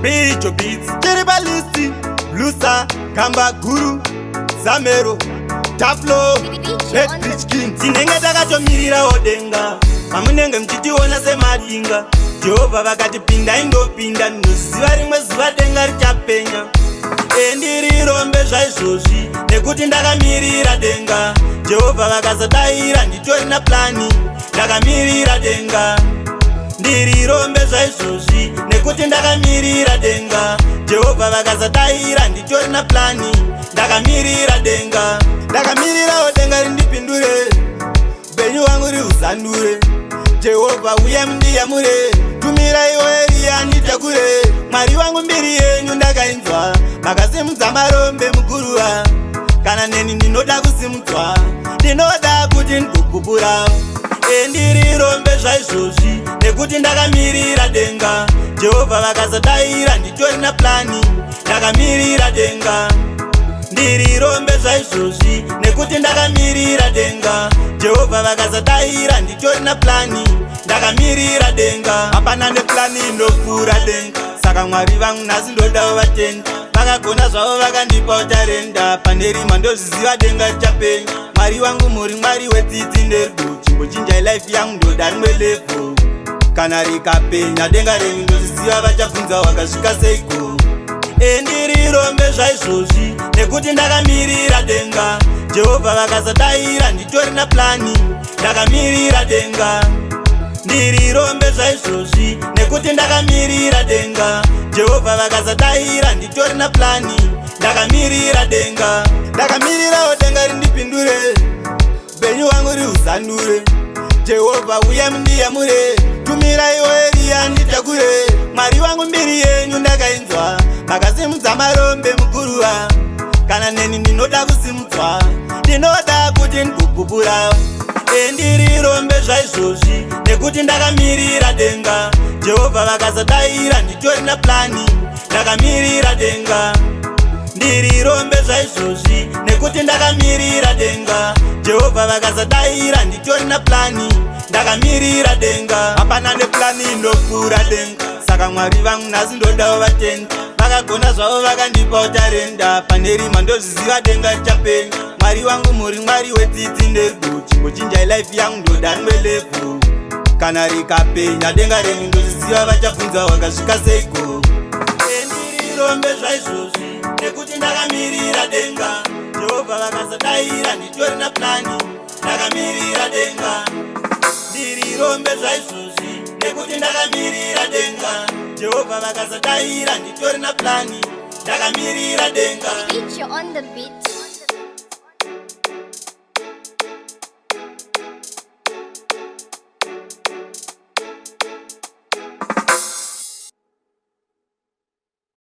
Bijo Beatz, Cheribalisti, Blusa, Kamba Guru, Zamero, Taflo, Beatz King. Tinenge takatomirirawo denga, pamunenge mchitiona semadinga. Jehovha vakatipinda indopinda, ndinoziva rimwe zuva denga richapenya. Ndirirombe zvaizvezvi, nekuti ndakamirira denga. Jehovha vakazadaira nditori na plani, ndakamirira denga. Ndirirombe zvaizvezvi, nekuti ndakamirira denga. Jehovha vakazadaira nditori na plani, ndakamirira denga. Ndakamirirawo denga rindipindure, upenyu hwangu rihuzandure. Jehovha uye mundiyamure, tumira iwo Eliya nditakure. Mwari wangu mbiri yenyu ndakainzwa, makasimudza marombe muguruva. Kana neni ndinoda kusimudzwa, ndinoda kuti ndikupupura. Ndirirombe zvaizvezvi, nekuti ndakamirira denga. Jehovha vakazadaira nditori na plani, ndakamirira denga. Ndirirombe zvaizvezvi, nekuti ndakamirira denga. Jehovha vakazadaira nditori na plani, ndakamirira denga. Hapana neplani inopfuura denga, saka Mwari vangu nhasi ndodawo vatenda. Vakagona zvavo vakandipa utarenda, pane rima ndozviziva denga richapenya. Mwari wangu muri Mwari wetsitsi nerudo, chimbochinjai life yangu ndoda rimwe level. Kana rikapenya denga renyu ndozviziva vachabvunza wakasvika seiko. Ndirirombe zvaizvezvi, nekuti ndakamirira denga. Jehovha vakazadaira nditori na plani, ndakamirira denga. Ndirirombe zvaizvezvi, nekuti ndakamirira denga. Jehovha vakazadaira nditori na plani, ndakamirira denga. Ndakamirirawo denga rindipindure, upenyu hwangu rihuzandure. Jehovha uye mundiyamure, tumira iwo Eliya nditakure. Mwari wangu mbiri yenyu ndakainzwa, makasimudza marombe muguruva. Kana neni ndinoda kusimudzwa, ndinoda kuti ndikupupura. Ndirirombe zvaizvezvi, nekuti ndakamirira denga. Jehovha vakazadaira nditori na plani, ndakamirira denga. Ndirirombe zvaizvezvi, nekuti ndakamirira denga. Jehovha vakazadaira nditori na plani, ndakamirira denga. Hapana neplani inopfuura denga, saka Mwari vangu nhasi ndodawo vatenda. Vakagona zvavo vakandipa utarenda, pane rima ndozviziva denga richapenya. Mwari wangu muri Mwari wetsitsi nerudo, chimbochinjai life yangu ndoda rimwe level. Kana rikapenya denga renyu ndozviziva vachabvunza wakasvika seiko. Ndirirombe zvaizvezvi, nekuti ndakamirira denga. Jehovha vakazadaira nditori na plani, ndakamirira denga. Ndirirombe zvaizvezvi, nekuti ndakamirira denga. Jehovha vakazadaira nditori na plani, ndakamirira denga. Bijo on the beat.